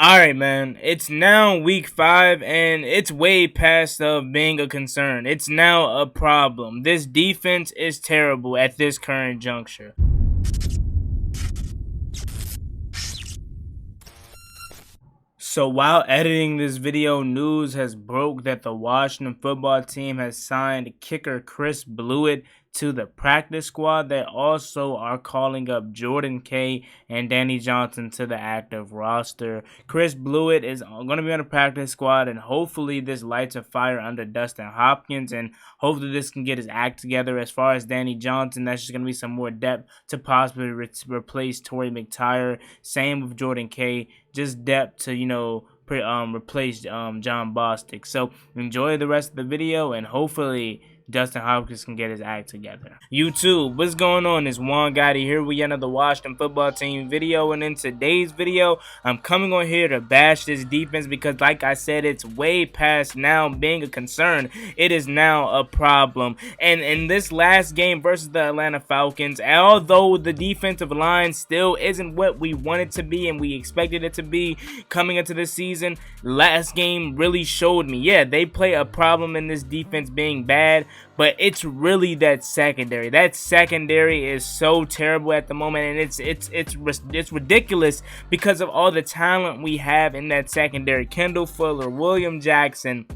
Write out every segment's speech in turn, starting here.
Alright, man. It's now week 5, and it's way past being a concern. It's now a problem. This defense is terrible at this current juncture. So while editing this video, news has broke that the Washington football team has signed kicker Chris Blewett to the practice squad. They also are calling up Jordan K and Danny Johnson to the active roster. Chris Blewett is going to be on the practice squad, and hopefully this lights a fire under Dustin Hopkins, and hopefully this can get his act together. As far as Danny Johnson, that's just going to be some more depth to possibly replace Torrey McTyer. Same with Jordan K, just depth to, replace John Bostic. So enjoy the rest of the video, and hopefully Dustin Hopkins can get his act together. YouTube, what's going on? It's Juan Gotti here with another Washington football team video, and in today's video, I'm coming on here to bash this defense because, like I said, it's way past now being a concern. It is now a problem. And in this last game versus the Atlanta Falcons, although the defensive line still isn't what we want it to be and we expected it to be coming into this season, last game really showed me, yeah, they play a problem in this defense being bad. But it's really that secondary. That secondary is so terrible at the moment, and it's ridiculous because of all the talent we have in that secondary. Kendall Fuller, William Jackson.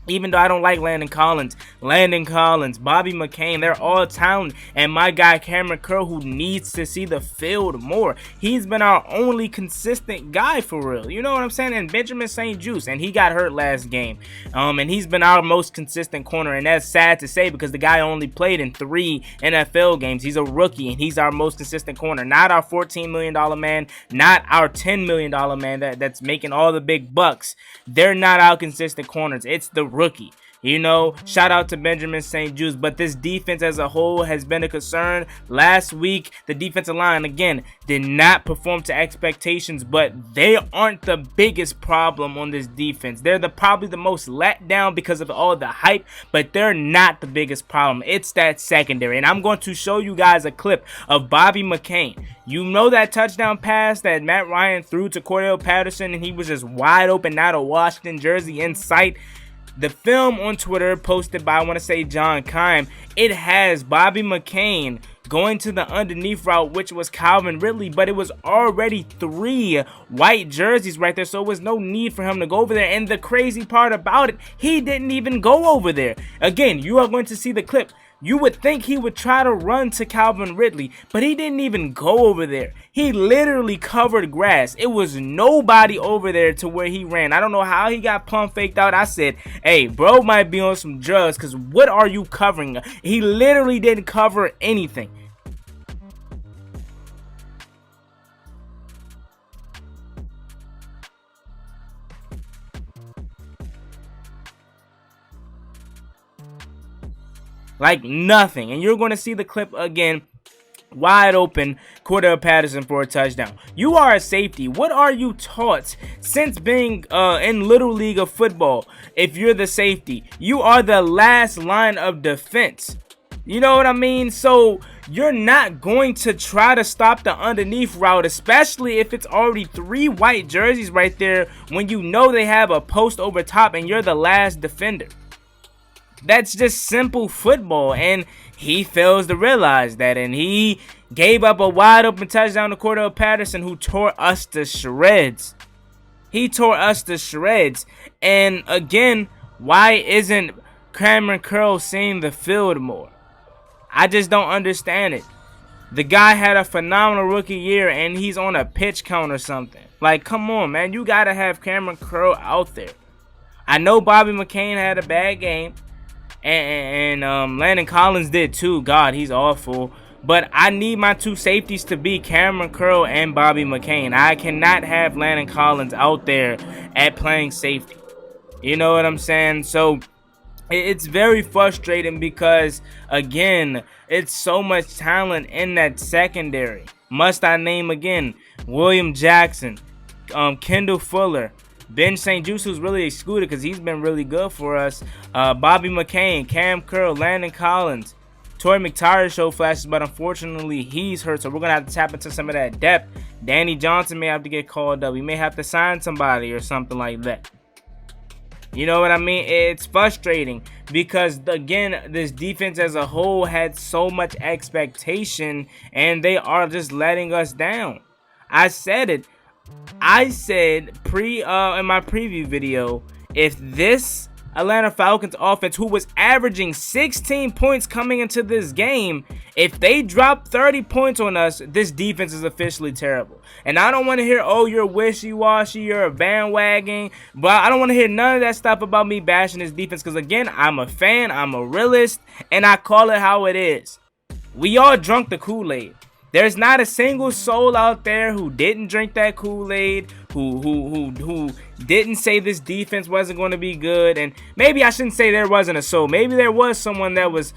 Even though I don't like Landon Collins, Bobby McCain, they're all talented. And my guy Cameron Curl, who needs to see the field more. He's been our only consistent guy for real. You know what I'm saying? And Benjamin St. Juste, and he got hurt last game. And he's been our most consistent corner. And that's sad to say because the guy only played in 3 NFL games. He's a rookie, and he's our most consistent corner. Not our $14 million man, not our $10 million man that's making all the big bucks. They're not our consistent corners. It's the rookie. Shout out to Benjamin St. Juste, but this defense as a whole has been a concern. Last week, the defensive line, again, did not perform to expectations, but they aren't the biggest problem on this defense. They're probably the most let down because of all the hype, but they're not the biggest problem. It's that secondary, and I'm going to show you guys a clip of Bobby McCain. You know that touchdown pass that Matt Ryan threw to Cordell Patterson, and he was just wide open, not a Washington jersey in sight. The film on Twitter, posted by, I want to say, John Keim, it has Bobby McCain going to the underneath route, which was Calvin Ridley, but it was already 3 white jerseys right there, so there was no need for him to go over there. And the crazy part about it, he didn't even go over there. Again, you are going to see the clip. You would think he would try to run to Calvin Ridley, but he didn't even go over there. He literally covered grass. It was nobody over there to where he ran. I don't know how he got pump faked out. I said, hey, bro might be on some drugs, because what are you covering? He literally didn't cover anything. Like nothing. And you're going to see the clip again. Wide open, Cordell Patterson for a touchdown. You are a safety. What are you taught since being in Little League of Football? If you're the safety, you are the last line of defense. You know what I mean? So you're not going to try to stop the underneath route, especially if it's already 3 white jerseys right there when you know they have a post over top and you're the last defender. That's just simple football, and he fails to realize that, and he gave up a wide open touchdown to Cordell Patterson, who tore us to shreds. He tore us to shreds. And again, why isn't Cameron Curl seeing the field more? I just don't understand it. The guy had a phenomenal rookie year, and he's on a pitch count or something. Like, come on, man. You got to have Cameron Curl out there. I know Bobby McCain had a bad game. And Landon Collins did too. God, he's awful. But I need my 2 safeties to be Cameron Curl and Bobby McCain. I cannot have Landon Collins out there at playing safety. You know what I'm saying? So it's very frustrating because, again, it's so much talent in that secondary. Must I name again? William Jackson, Kendall Fuller, Ben St. Juste, who's really excluded because he's been really good for us. Bobby McCain, Cam Curl, Landon Collins. Torrey McTyer showed flashes, but unfortunately he's hurt, so we're going to have to tap into some of that depth Danny Johnson may have to get called up. We may have to sign somebody or something like that. You know what I mean? It's frustrating because, again, this defense as a whole had so much expectation and they are just letting us down. I said it. I said in my preview video, if this Atlanta Falcons offense, who was averaging 16 points coming into this game, if they drop 30 points on us, this defense is officially terrible. And I don't want to hear, oh, you're wishy-washy, you're a bandwagon, but I don't want to hear none of that stuff about me bashing this defense because, again, I'm a fan, I'm a realist, and I call it how it is. We all drunk the Kool-Aid. There's not a single soul out there who didn't drink that Kool-Aid, who didn't say this defense wasn't going to be good. And maybe I shouldn't say there wasn't a soul. Maybe there was someone that was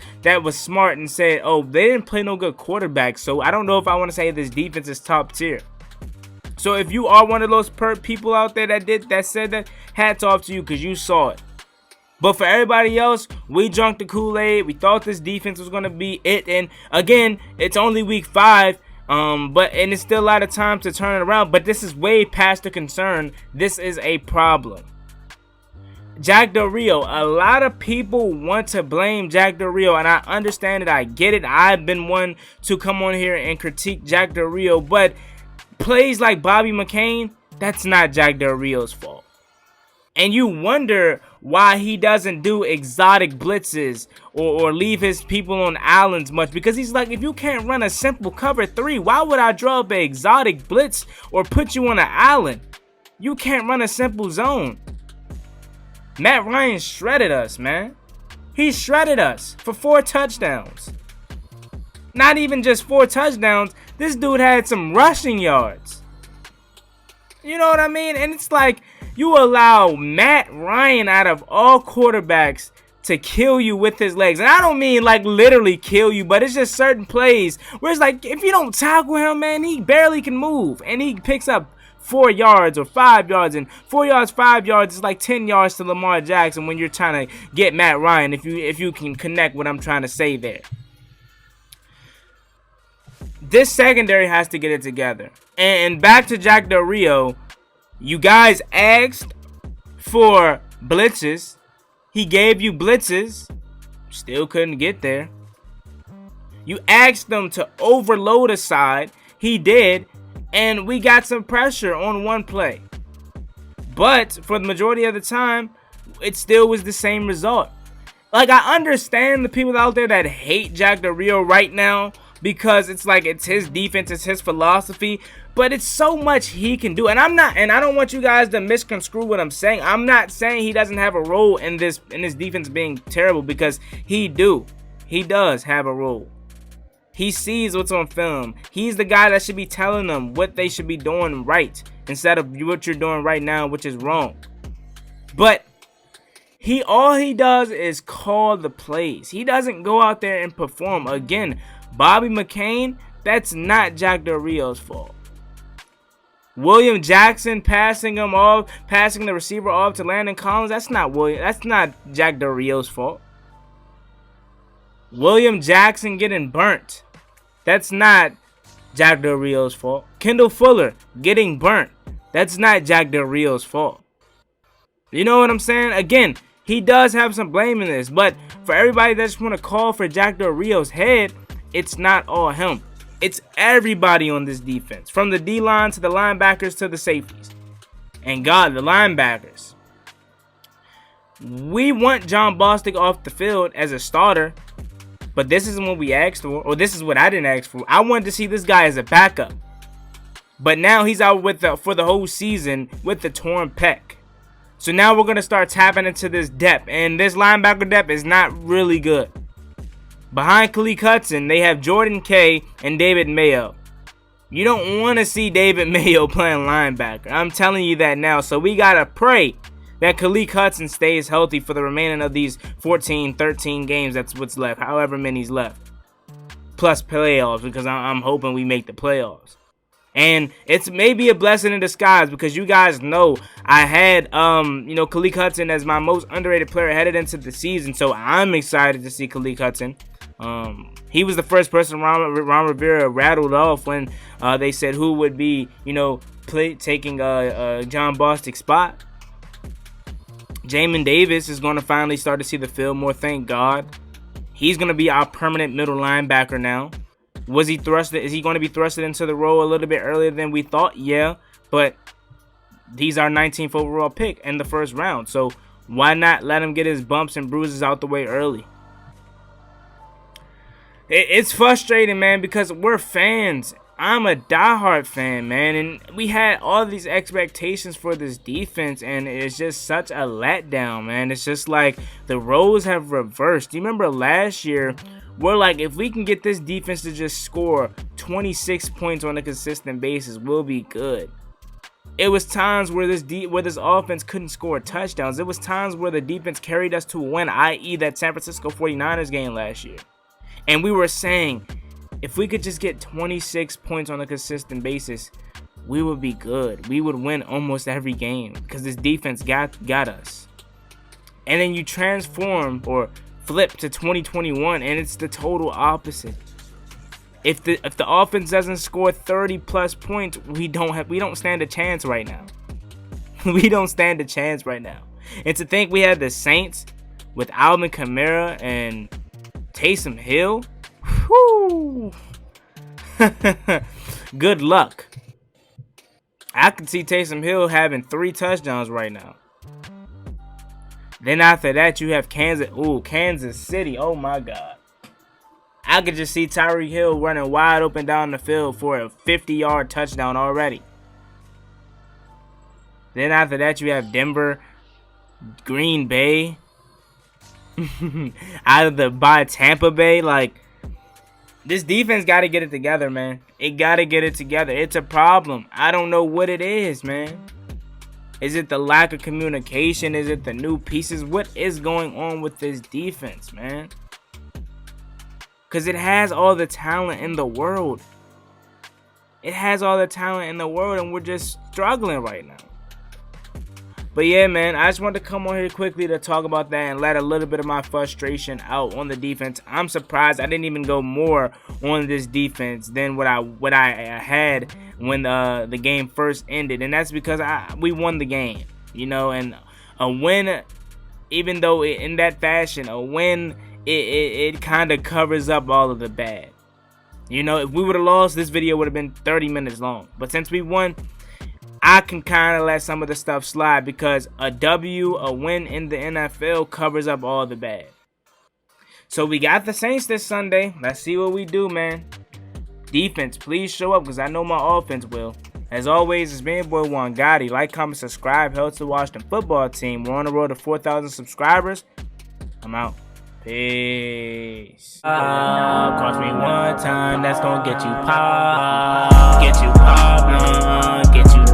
smart and said, oh, they didn't play no good quarterback. So I don't know if I want to say this defense is top tier. So if you are one of those people out there that said that, hats off to you because you saw it. But for everybody else, we drunk the Kool-Aid. We thought this defense was going to be it. And again, it's only week 5. And it's still a lot of time to turn it around. But this is way past the concern. This is a problem. Jack Del Rio. A lot of people want to blame Jack Del Rio. And I understand it. I get it. I've been one to come on here and critique Jack Del Rio. But plays like Bobby McCain, that's not Jack Del Rio's fault. And you wonder why he doesn't do exotic blitzes or leave his people on islands much. Because he's like, if you can't run a simple cover 3, why would I draw up an exotic blitz or put you on an island? You can't run a simple zone. Matt Ryan shredded us, man. He shredded us for 4 touchdowns. Not even just 4 touchdowns. This dude had some rushing yards. You know what I mean? And it's like, you allow Matt Ryan out of all quarterbacks to kill you with his legs. And I don't mean like literally kill you, but it's just certain plays where it's like, if you don't tackle him, man, he barely can move. And he picks up 4 yards or 5 yards. And 4 yards, 5 yards is like 10 yards to Lamar Jackson when you're trying to get Matt Ryan, if you can connect what I'm trying to say there. This secondary has to get it together. And back to Jack Del Rio. You guys asked for blitzes. He gave you blitzes. Still couldn't get there. You asked them to overload a side. He did. And we got some pressure on one play. But for the majority of the time, it still was the same result. Like, I understand the people out there that hate Jack Del Rio right now because it's like it's his defense, it's his philosophy. But it's so much he can do. And I don't want you guys to misconstrue what I'm saying. I'm not saying he doesn't have a role in this defense being terrible, because he does have a role. He sees what's on film. He's the guy that should be telling them what they should be doing right instead of what you're doing right now, which is wrong. But all he does is call the plays. He doesn't go out there and perform. Again, Bobby McCain, that's not Jack Del Rio's fault. William Jackson passing the receiver off to Landon Collins, that's not Jack Del Rio's fault. William Jackson getting burnt, that's not Jack Del Rio's fault. Kendall Fuller getting burnt, that's not Jack Del Rio's fault. You know what I'm saying? Again, he does have some blame in this, but for everybody that just want to call for Jack Del Rio's head, it's not all him. It's everybody on this defense, from the D-line to the linebackers to the safeties. And God, the linebackers. We want John Bostic off the field as a starter, but this isn't what we asked for, or this is what I didn't ask for. I wanted to see this guy as a backup. But now he's out for the whole season with the torn pec. So now we're going to start tapping into this depth, and this linebacker depth is not really good. Behind Khalil Hudson, they have Jordan Kay and David Mayo. You don't want to see David Mayo playing linebacker. I'm telling you that now. So we got to pray that Khalil Hudson stays healthy for the remaining of these 14, 13 games. That's what's left, however many's left. Plus playoffs, because I'm hoping we make the playoffs. And it's maybe a blessing in disguise, because you guys know I had Khalil Hudson as my most underrated player headed into the season. So I'm excited to see Khalil Hudson. He was the first person Ron Rivera rattled off when they said who would be, taking John Bostic's spot. Jamin Davis is going to finally start to see the field more, thank God. He's going to be our permanent middle linebacker now. Was he thrusted? Is he going to be thrusted into the role a little bit earlier than we thought? Yeah, but he's our 19th overall pick in the first round. So why not let him get his bumps and bruises out the way early? It's frustrating, man, because we're fans. I'm a diehard fan, man, and we had all these expectations for this defense, and it's just such a letdown, man. It's just like the roles have reversed. Do you remember last year? We're like, if we can get this defense to just score 26 points on a consistent basis, we'll be good. It was times where this offense couldn't score touchdowns. It was times where the defense carried us to a win, i.e. that San Francisco 49ers game last year. And we were saying, if we could just get 26 points on a consistent basis, we would be good. We would win almost every game because this defense got us. And then you transform or flip to 2021, and it's the total opposite. If the offense doesn't score 30 plus points, we don't stand a chance right now. We don't stand a chance right now. And to think we had the Saints with Alvin Kamara and Taysom Hill, whew. Good luck. I could see Taysom Hill having 3 touchdowns right now. Then after that, you have Kansas City. Oh my God. I could just see Tyreek Hill running wide open down the field for a 50-yard touchdown already. Then after that, you have Denver, Green Bay, by Tampa Bay. Like, this defense got to get it together, man. It got to get it together. It's a problem. I don't know what it is, man. Is it the lack of communication? Is it the new pieces? What is going on with this defense, man? Because it has all the talent in the world. It has all the talent in the world, and we're just struggling right now. But yeah, man, I just wanted to come on here quickly to talk about that and let a little bit of my frustration out on the defense. I'm surprised I didn't even go more on this defense than what I had when the game first ended, and that's because we won the game, and a win, even though in that fashion, a win it kind of covers up all of the bad. If we would have lost, this video would have been 30 minutes long. But since we won, I can kind of let some of the stuff slide because a win in the NFL covers up all the bad. So we got the Saints this Sunday. Let's see what we do, man. Defense, please show up because I know my offense will. As always, it's been your boy Juan Gotti. Like, comment, subscribe. Helps the Washington football team. We're on the road to 4,000 subscribers. I'm out. Peace. Cost me one time. That's gonna get you pop. Get you pop. Get you